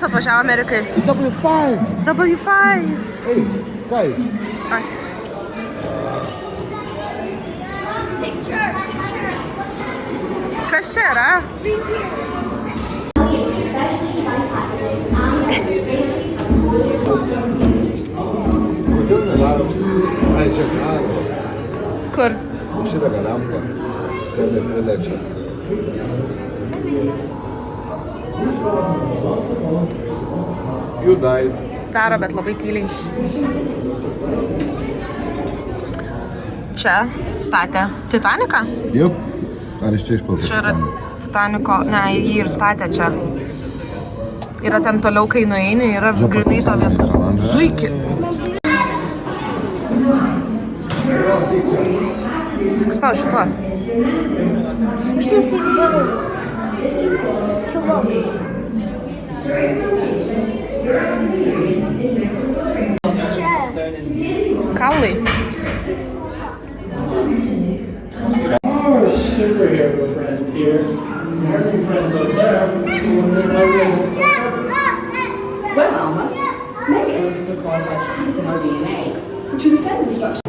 autobusas atvažiavo Amerikai? W5. W5. Ei, guys. Ai. Kas čia yra? Kodėl nedarom? Ai, čia karo. Kur? Šitą galambą. Ten neprilečia. You died. Daro, bet labai tyliai. Čia statė Titaniką? Jup. Ar iš čia išplaukė? Čia yra Titaniko, ne, jį ir statė čia. Yra ten toliau, kai nueini, yra grinai to vieta. Zuiki. Tik spaus šitos. Aš tu įsivažiavau. Kaulai. Our superhero friend here, her new friends up there, there's no way Well, Alma, many illnesses are caused by changes in our DNA, which are the cell destruction.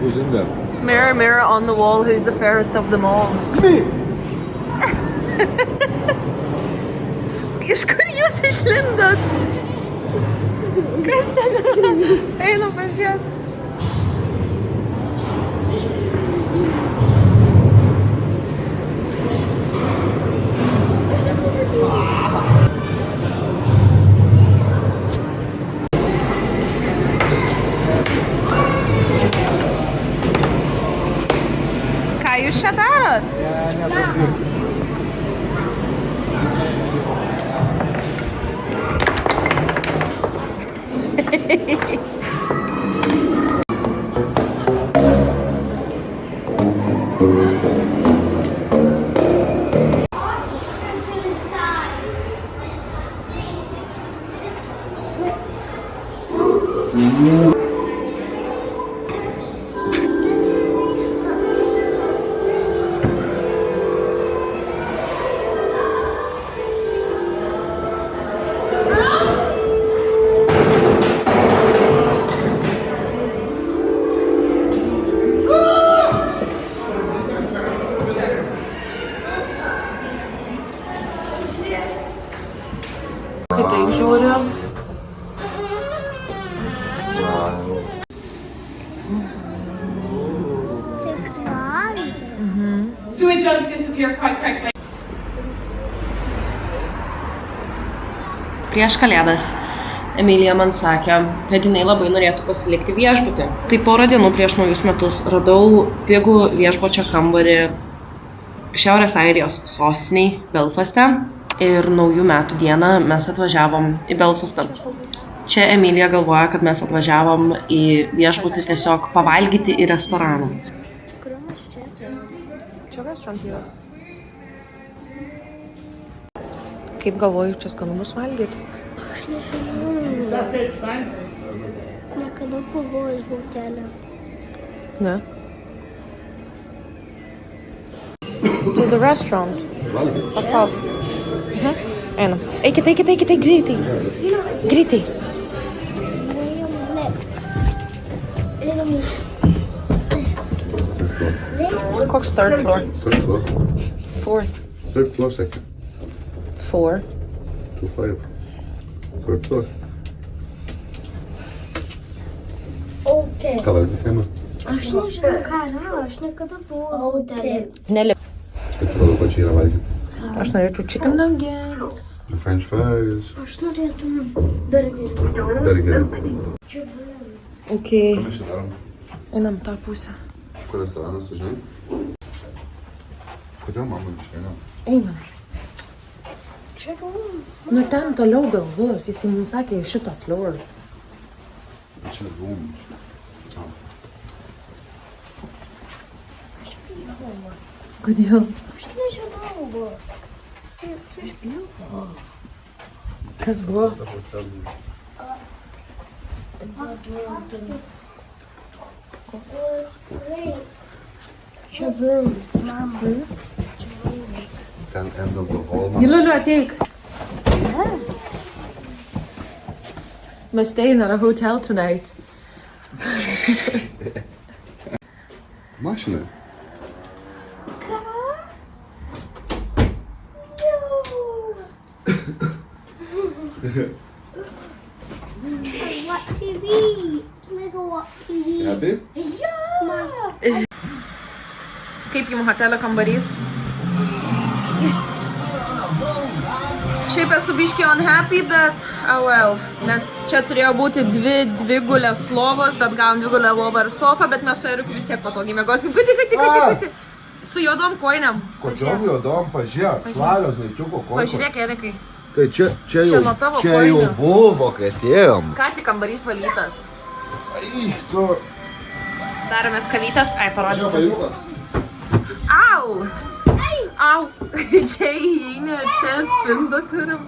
Who's in there? Mirror, mirror on the wall, who's the fairest of them all? Me. Iš kur jūs išlindot? Kas ten yra? Einam pažiūrėt. Ką jūs čia darot? Kai taip žiūriu. So it does disappear quite quickly. Prieš Kalėdas Emilija man sakė, kad jinai labai norėtų pasilikti viešbutį. Tai porą dienų prieš naujus metus radau pigų viešbučio kambarį Šiaurės Airijos sostiniai Belfaste. Ir naujų metų dieną mes atvažiavom į Belfastą. Čia Emilija galvoja, kad mes atvažiavom į viešbutį tiesiog pavalgyti į restoraną. Čia restaurant yra. Kaip galvoju, čia skanu bus valgyti? Aš nežinau. Niekada pavojus bautelė. Ne. To the restaurant. Valgyt. Paspaus. Einam. Eikit, greitai. Greitai. Koks third floor? Third floor. Fourth. Third floor, second. 4. 2, 5. Third floor. Okay. Ką valgys jame? Aš nežinau, ką yra, aš niekada buvau bautelė. Nelip. Kaip atrodo, ko čia yra valgyti? Aš norėčiau chicken nuggets. French fries. Aš norėtum burgerį. Burgerį. Čia buvo. Ok. Ką mes čia darom? Einam tą pusę. Kur restoranas, tu žinai? Kodėl mama išeina? Einam. Čia rūmus. Nu ten toliau gal bus. Jisai mums sakė šitą floor. Čia rūmus. Kodėl? Aš nežinau buvo. Aš bijau. Kas buvo? Čia rooms, mama. Ten end of the hall. Giliuliu, ateik. We're staying at a hotel tonight. Mašinai. Ką? I watch TV. Like I watch TV. Happy? Yeah. Kaip jums hotelio kambarys? Šiaip esu biški unhappy, bet well. Nes čia turėjo būti dvi gulės lovos, bet gavom 2 gulę lovą ir sofą, bet mes su Eriku vis tiek patogiai mėgosim. Kuti. Su juodom kojiniam. Kodėl juodom, pažiūrėk, švarios laikiuko kojos. Pažiūrėk, Erikai. Tai čia nuo tavo jau kojinių. buvo, kai atėjom. Ką tik kambarys valytas. Ai, tu. Daromės kavytės. Ai, Čia parodysiu. pajukas. Au! Au! Čia įeini, čia spindą turim.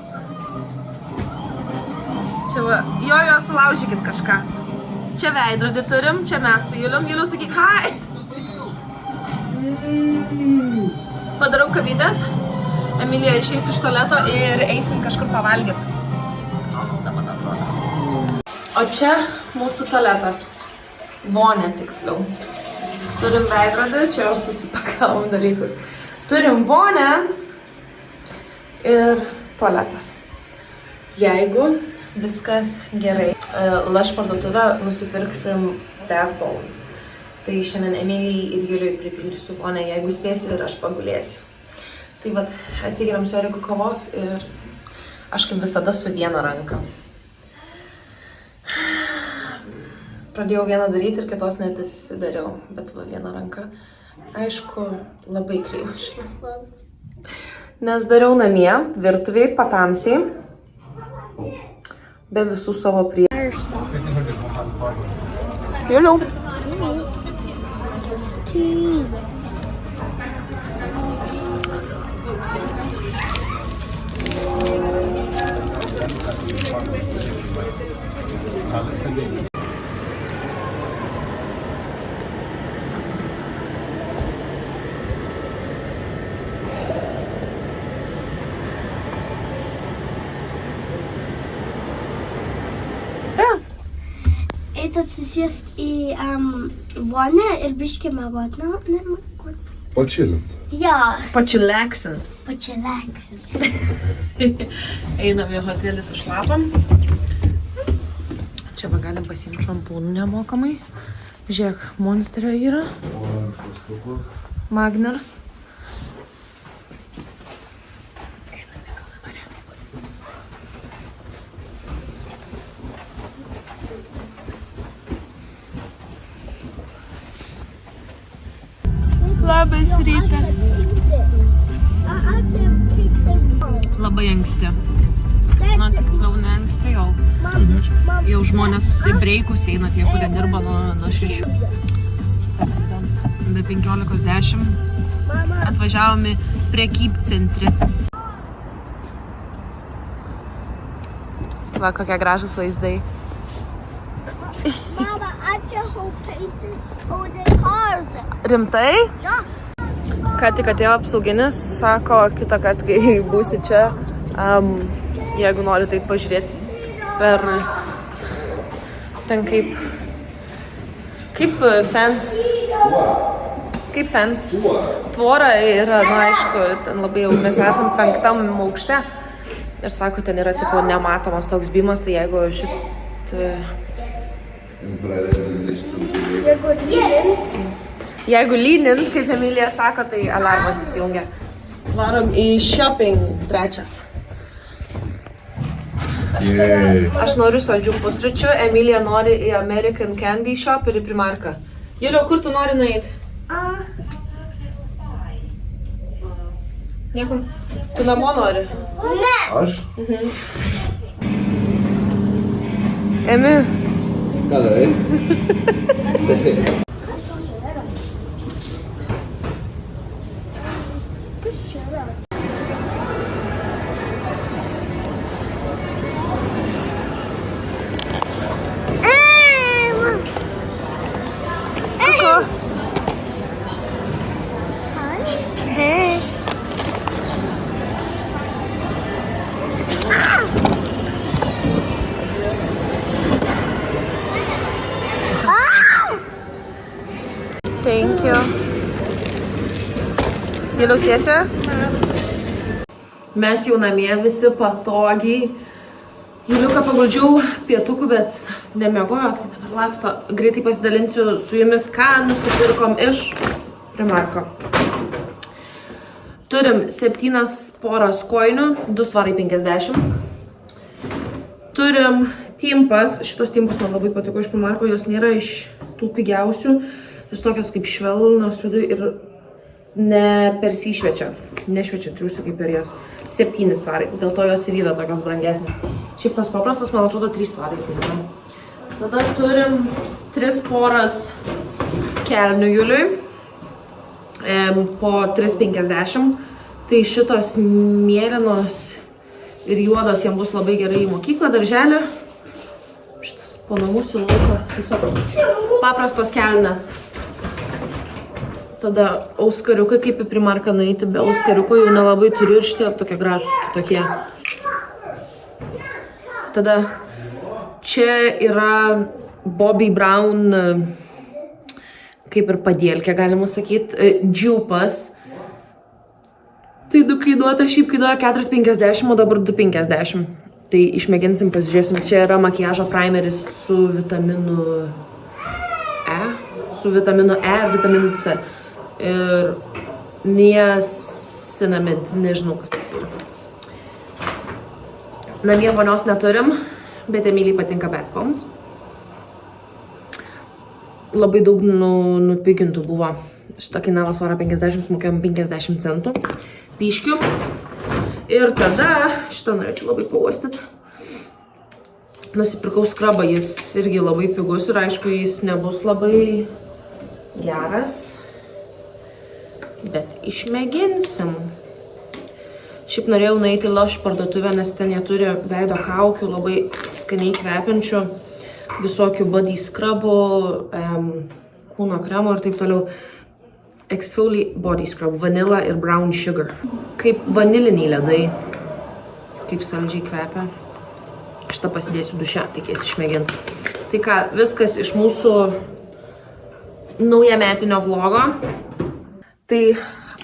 Čia va, jo, sulaužykit kažką. Čia veidrodį turim, čia mes su Julium. Juliu, sakyk, hi! Padarau kavytės. Emilija išeis iš tualeto ir eisim kažkur pavalgyt. Donaldą, man atrodo. O čia mūsų tualetas. Vonė tiksliau. Turim veidrodį, čia jau susipakavom dalykus. Turim vonę ir tualetas. Jeigu viskas gerai, Lush parduotuvę nusipirksim bath bombs. Tai šiandien Emilijai ir Juliui pripildysiu vonę, jeigu spėsiu ir aš pagulėsiu. Tai vat, atsigeriam su Eriku kavos ir aš kaip visada su viena ranka. Pradėjau vieną daryti ir kitos nedasidariau, bet va viena ranka. Aišku, labai kreivas šitas labas. Nes dariau namie, virtuviai, patamsiai, be visų savo prie. Juliau. Eit atsisėst į vonę ir biškį mėgot. Na, nemėgot. Pačilint. Ja, Pačileksint. pačialeksit. Einam į hotelį su šlapam. Čia va galim pasiimti šampūnų nemokamai. Žiūrėk, Monsterio yra. Magners. Labas rytas. Labai anksti. Na, tiksliau ne anksti jau. Jau žmonės į breikus eina tie, kurie dirba nuo 6. Be 15:10 atvažiavome prekybcentrį. Va, kokie gražus vaizdai. Mama, ačiū painted cars. Rimtai? Ja. Ką tik atėjo apsauginis, sako, kitą kartą, kai būsi čia, jeigu nori tai pažiūrėti per ten kaip fence. Kaip fence. Tvora yra, na aišku, ten labai jau mes esam 5. aukšte. Ir sako, ten yra tipo nematomas toks bimas, tai jeigu Jeigu lynint, kaip Emilija sako, tai alarmas įsijungia. Varom į shopping 3. Aš noriu saldžių pusryčių, Emilija nori į American Candy Shop ir į Primarką. Juliau, kur tu nori nueiti? Niekur. Tu namo nori? Ne. Aš? Emi. Ką darai? Thank you. Giliausiesi? Mes jau namie visi patogiai. Juliuką paguldžiau pietukų, bet nemiegojo, tai dabar laksto. Greitai pasidalinsiu su jumis, ką nusipirkom iš Primarko. Turim 7 poras kojinių, 2,50 Svt. Turim timpas, šitos timpus man labai patiko iš Primarko, jos nėra iš tų pigiausių. Jos tokios kaip švelnos viduje ir nepersišviečia, nešviečia triusių kaip per jas. 7 svarai, dėl to jos ir yra tokios brangesnės. Šiaip tos paprastos, man atrodo, 3 svarai. Tada turim 3 poras kelnių Juliui, po 3,50. Tai šitos mėlynos ir juodos jam bus labai gerai į mokyklą, darželį. Šitas po namus į lauką, tiesiog paprastos kelnes. Tada auskariukai, kaip į Primarką nueiti, be auskariukų jau nelabai turiu ir šitie tokie gražūs tokie. Tada čia yra Bobbi Brown, kaip ir padėlkė, galima sakyti, džiupas. Tai kainuota, šiaip kainuoja 4,50, o dabar 2,50. Tai išmėginsim, pasižiūrėsim. Čia yra makiažo primeris su vitaminu E, vitaminu C. Ir niacinamid, nežinau, kas tas yra. Namie vonios neturim, bet Emilijai patinka bath bombs. Labai daug nupigintų buvo. Šitą kainavo 1,50 Svt, sumokėjom 50 centų. Pyškių. Ir tada, šitą norėčiau labai pauostyti. Nusipirkau skrabą, jis irgi labai pigus ir aišku, jis nebus labai geras. Bet išmėginsim. Šiaip norėjau nueiti į Lush parduotuvę, nes ten jie turi veido kaukių, labai skaniai kvepiančių, visokių body scrubų, kūno kremo ir taip toliau. Exfoliate body scrub, vanilla ir brown sugar. Kaip vaniliniai ledai, kaip saldžiai kvepia. Šitą pasidėsiu duše, reikės išmėginti. Tai ką, viskas iš mūsų naujametinio vlogo. Tai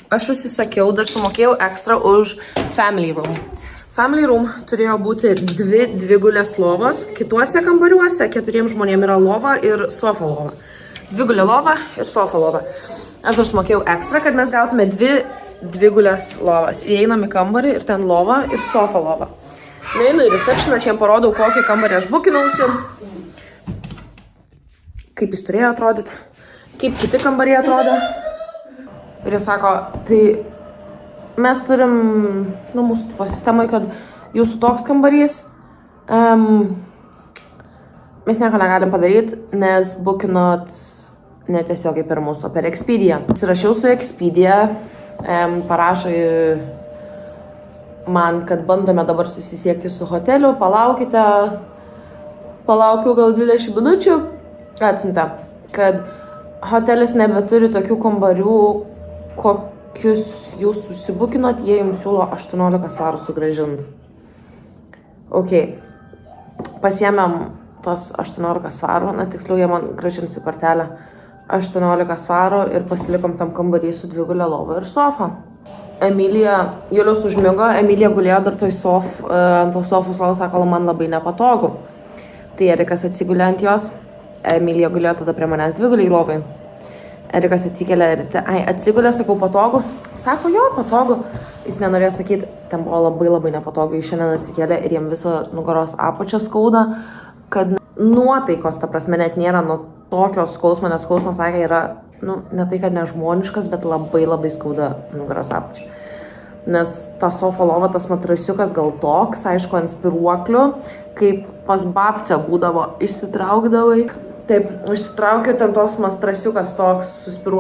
aš užsisakiau, dar sumokėjau ekstra už Family Room. Family Room turėjo būti 2 dvigulės lovos. Kituose kambariuose 4 žmonėm yra lova ir sofa lova. Dvigulė lova ir sofa lova. Aš dar sumokėjau ekstra, kad mes gautume 2 dvigulės lovas. Įeinam į kambarį ir ten lova ir sofa lova. Nueinu į receptioną, aš jiem parodau, kokį kambarį aš bukinausi. Kaip jis turėjo atrodyti. Kaip kiti kambariai atrodo. Ir jis sako, tai mes turim, mūsų sistemai, kad jūsų toks kambarys, mes nieko negalim padaryti, nes bukinot netiesiogiai per mūsų, per Expedia. Įsirašiau su Expedia, parašo man, kad bandome dabar susisiekti su hoteliu, palaukite, palaukiau gal 20 minučių, atsiuntė, kad hotelis nebeturi tokių kambarių, kokius jūs susibukinot, jie jums siūlo 18 svarų sugrąžinti. Ok, pasiėmėm tos 18 svarų, tiksliau jie man grąžinsi kortelę 18 svarų ir pasilikom tam kambarį su dvigulė lova ir sofa. Emilija, Julius užmigo, Emilija gulėjo dar ant tos sofos lovos, sako, man labai nepatogu. Tai Erikas atsigulė ant jos, Emilija gulėjo tada prie manęs dviguliai lovai. Erikas atsikėlė ir atsigulė, sakau, patogu. Sako, jo, patogu. Jis nenorėjo sakyti, ten buvo labai nepatogu. Jis šiandien atsikėlė ir jam viso nugaros apačią skauda, kad nuotaikos, ta prasme, net nėra nuo tokio skausmo, nes skausmas, sakė, yra, ne tai, kad nežmoniškas, bet labai skauda nugaros apačią. Nes ta sofa lova, tas matrasiukas gal toks, aišku, ant spiruoklių, kaip pas babcę būdavo, išsitraukdavai. Taip, išsitraukiu, ten tos matrasiukas toks suspiruoja.